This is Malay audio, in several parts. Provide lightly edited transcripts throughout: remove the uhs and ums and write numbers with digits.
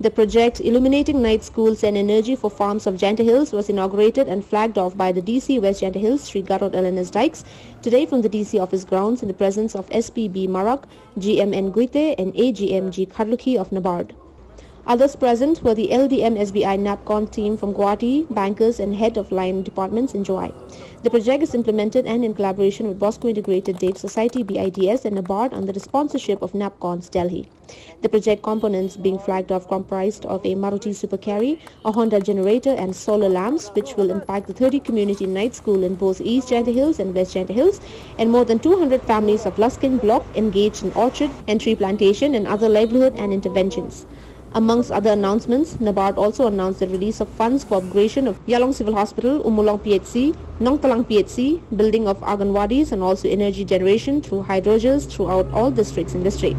The project Illuminating Night Schools and Energy for Farms of Janta Hills was inaugurated and flagged off by the DC West Janta Hills, Sri Garod LNS Dykes, today from the DC office grounds in the presence of SPB Marak, GMN Guite and AGMG Kharluki of NABARD. Others present were the LDM SBI NAPCON team from Guwahati, bankers and head of line departments in Joy. The project is implemented and in collaboration with Bosco Integrated Date Society BIDS and NABARD under the sponsorship of NAPCON's Delhi. The project components being flagged off comprised of a Maruti Super Carry, a Honda generator and solar lamps which will impact the 30 community night school in both East Janta Hills and West Janta Hills, and more than 200 families of Luskin block engaged in orchard and tree plantation and other livelihood and interventions. Amongst other announcements, NABARD also announced the release of funds for upgradation of Yalong Civil Hospital, Umulong PHC, Nongtalang PHC, building of Anganwadis and also energy generation through hydrogels throughout all districts in the state.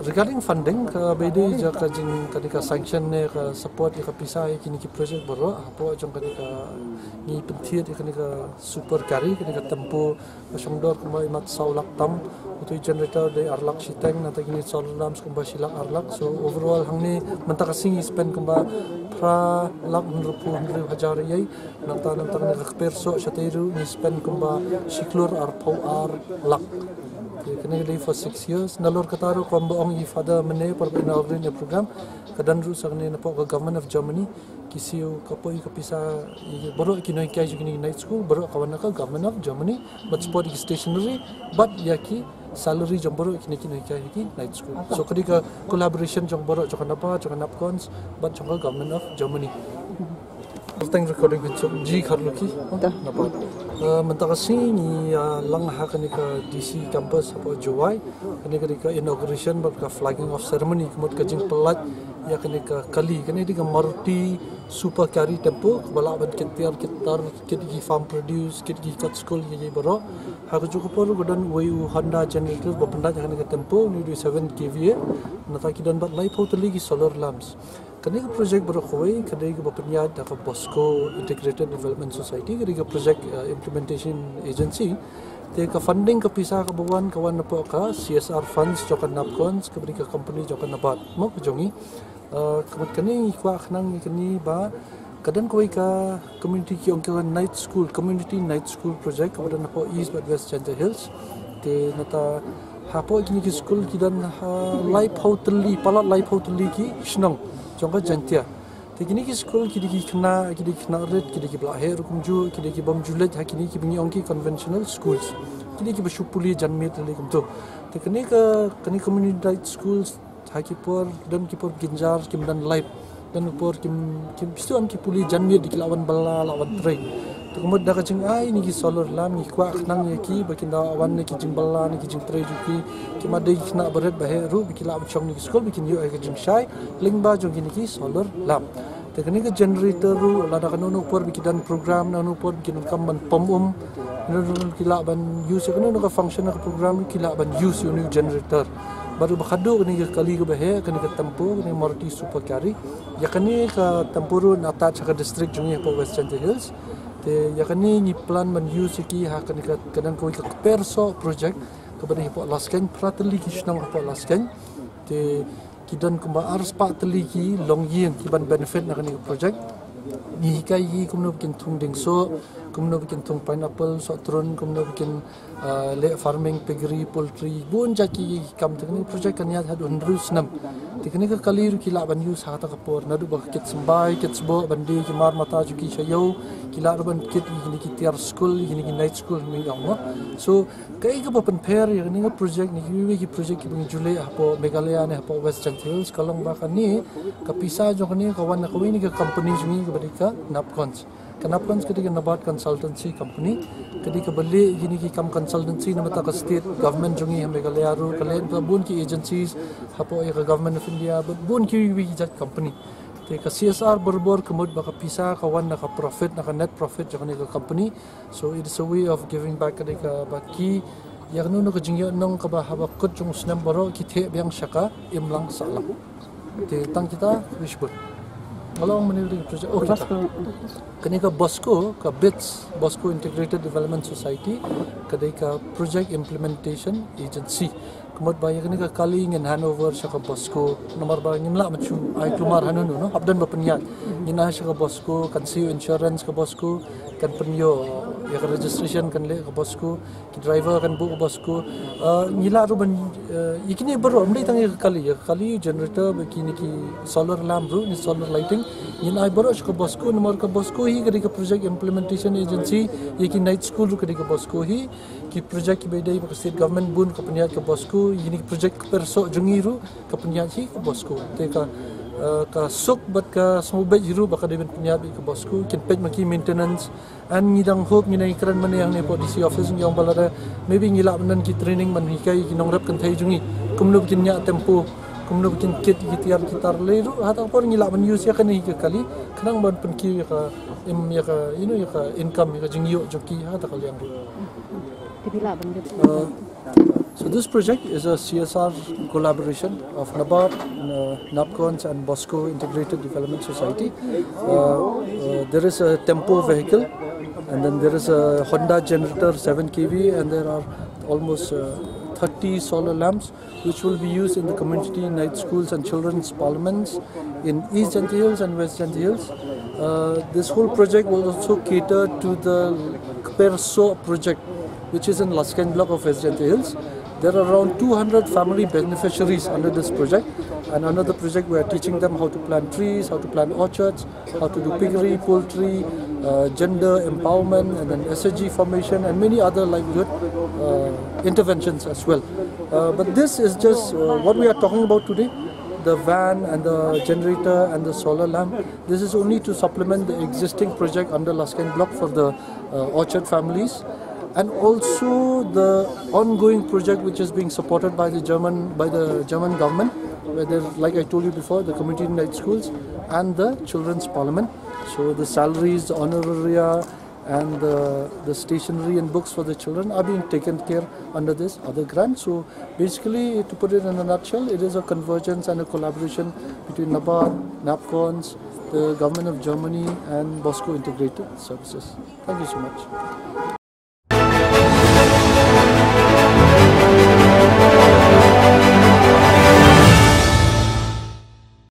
Regarding funding, BD jaka jing kadika sanction ne ka support ka pisai kini ki project boro apo jong kadika ni pentir kadika super carry kadika tempo songdor kumbai mat saulak tam utu generator de arlak siteng nata kini solar lamps kumba silak arlak. So overall hangni mentakasing spend kumba pra lak 100,000 yai nata ni perso satiru ni spend kumba siklur arpau ar lak. Kena live for 6 years. Nalur kataru komboong ifada mene per inaugurating program. Kadan ru sangne napo ke government of Germany kisiu kapoi kapisa baru kinoi kai jugini night school baru kawan ka government of Germany but sport stationery but yaki salary jong baru kinoi kai ki night school. So kadika collaboration jong baru jong napa jong napcons but jong government of Germany. Thank recording with G Kharluki. Napa. Mentakasi ni lang hakanika DC campus apa Juwai. Kanika inauguration berka flagging of ceremony kemud kajing pelat ya kanika kali kanika Maruti Super Carry tempo bala ban ketiar kitar kitgi farm produce kitgi cut school ye baro haku cukup poru godan wayu Honda generator bapenda kanika tempo ni 7 kVA nata kidan bat lai totally ki solar lamps. Kadang project berkuai, kadang berpenyat dengan Bosco Integrated Development Society, kadang project implementation agency, teka funding kepisah kebuan kawan apa ka CSR funds jokan napcons kepada company jokan nabat, mau kejongi, kemudian ni kuah kenang ni ba, kadang kuai ka community kiongkilan night school, community night school project kepada napa East but West Janta Hills, te nata hapo kini ki school kidan life hoteli, palat life hoteli ki senang. Jangka jantia. Tekini ki school kidi kena red kidi ki belahir kumju kidi ki bom julet hakini ki bunyi ongki conventional schools. Kidi ki bersupuli janmit lagi kumtu. Tekini ke kini community night schools hakipur dan kipur ginjar kim dan live dan upur kim pistu am ki puli janmit di lawan bala lawan train. Kemudian dah kacing ai ni ki solar lam ni kuak nang ni ki bakin da awan ni ki jing bala ni ki jing train juki ki madai kena berat bahe ru bikin la chong ni school bikin yu ai ki jing shai lingba jong ni ki solar lam. Teknik ke generator ru lada kan nu por bikin program nu por bikin kam pom nu ki la ban use kan nu ka function ka program ki la ban use new generator. Baru berkadu ni kali ke bahe kan ke tempo ni Maruti Super Carry ya kan ni ke tempuru nata chaka district jungi po West Janta Hills. Ya kan ni plan men use ki ha kan kadang koi ke perso project kepada hipok lasken prateli ki senang hipok lasken te kidan kumba ars pa teli ki long yin ki ban benefit na kan project ni kai ki kumno bikin tung ding so kumno bikin tung pineapple so turun kumno bikin le farming piggery poultry bun jaki kam teknik project kan ya hadu ndrus nam teknik kali ru ki la ban use ha ta kapor nadu ba kit sambai kit sbo bandi ki mar mata juki chayo kila ban kit ni ki tiar school ni ki night school mi dong so kai ka pen pair ya ni project ni ki project ki jule apo Meghalaya ne apo West Janta Hills kalong ba kan ni kapisa jo kan ni kawan na kawin ni ka company jumi ka badika napcons Napcons ketika Nabat Consultancy Company ketika beli gini ki kam consultancy nama tak state government jungi Meghalaya ru kalian bun ki agencies apo ya government of India bun ki wi jat company te ka CSR berbor kemud baka pisa kawan nak profit nak net profit jangan ka company so it is a way of giving back ketika baki yang nu ka jingya nong ka ba haba kut jung snam baro ki the biang shaka imlang salam te tang kita wishbut Along many project. Oh, Kanika Bosco, ka BITS, Bosco Integrated Development Society, kadika Project Implementation Agency. Kemudian banyak kanika kali ingin handover syaka Bosco, nomor banyak nimla macu ay kelumar hanunu no, abdan bapeniat. Ina syaka Bosco, kan siu insurance ka Bosco, kan penyo ya registration kan le ka Bosco, ki driver kan book ka Bosco. Nila ru ban ikini baru amdai tangi kali generator begini ki solar lamp ru ni solar lighting. Ina ay baru syaka Bosco, nomor ka Bosco hi kadika Project Implementation Agency, yaki night school ru kadika Bosco hi, ki project ki bedai ka state government bun ka peniat ka Bosco. Ini projek persok jungiru ke penyaji ke Bosco. Teka ka sok bat ka smobet jiru baka deben penyabi ke Bosco. Kin pet maki maintenance and ngidang hope ngina ikran mana yang nepo DC office yang balada maybe ngilak menan ki training man hikai ki nongrap kan thai jungi. Kumnu bikin nya tempo, kumnu bikin kit gitar leru atau pun ngilak men use ya kan hi kali kanang ban penki ka ya ka income ya ka jingyo joki ha ta kali yang. So this project is a CSR collaboration of NABARD, NAPCONS and Bosco Integrated Development Society. There is a Tempo vehicle and then there is a Honda generator 7 kV and there are almost 30 solar lamps which will be used in the community night schools and children's parliaments in East Gentihills and West Gentihills. This whole project will also cater to the Perso project which is in Laskan block of West Gentihills. There are around 200 family beneficiaries under this project, and under the project we are teaching them how to plant trees, how to plant orchards, how to do piggery, poultry, gender empowerment, and then SHG formation and many other livelihood interventions as well. But this is just what we are talking about today. The van and the generator and the solar lamp. This is only to supplement the existing project under Laskan block for the orchard families. And also the ongoing project which is being supported by the German government, where there, like I told you before, the community night schools and the children's parliament. So the salaries, the honoraria, and the stationery and books for the children are being taken care under this other grant. So basically, to put it in a nutshell, it is a convergence and a collaboration between NABARD, NAPCONS, the government of Germany, and Bosco Integrated Services. Thank you so much.